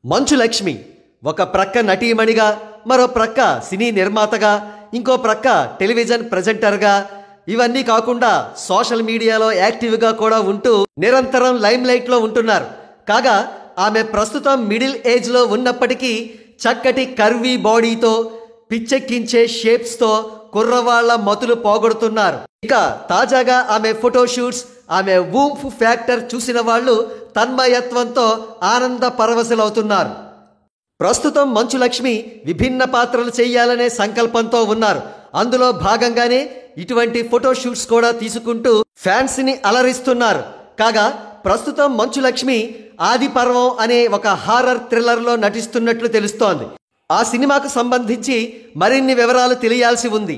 మంచు లక్ష్మి ఒక ప్రక్క నటీమణిగా, మరో ప్రక్క సినీ నిర్మాతగా, ఇంకో ప్రక్క టెలివిజన్ ప్రెజెంటర్గా, ఇవన్నీ కాకుండా సోషల్ మీడియాలో యాక్టివ్గా కూడా ఉంటూ నిరంతరం లైమ్లైట్లో ఉంటున్నారు. కాగా ఆమె ప్రస్తుతం మిడిల్ ఏజ్లో ఉన్నప్పటికీ చక్కటి కర్వీ బాడీతో, పిచ్చెక్కించే షేప్స్తో కుర్రవాళ్ల మతులు పోగొడుతున్నారు. ఇక తాజాగా ఆమె ఫోటోషూట్స్, ఆమె వూంఫ్ ఫ్యాక్టర్ చూసిన వాళ్ళు తన్మయత్వంతో ఆనంద పరవశులవుతున్నారు. ప్రస్తుతం మంచు లక్ష్మి విభిన్న పాత్రలు చేయాలనే సంకల్పంతో ఉన్నారు. అందులో భాగంగానే ఇటువంటి ఫోటోషూట్స్ కూడా తీసుకుంటూ ఫ్యాన్స్ని అలరిస్తున్నారు. కాగా ప్రస్తుతం మంచు లక్ష్మి ఆది పర్వం అనే ఒక హారర్ థ్రిల్లర్లో నటిస్తున్నట్లు తెలుస్తోంది. ఆ సినిమాకు సంబంధించి మరిన్ని వివరాలు తెలియాల్సి ఉంది.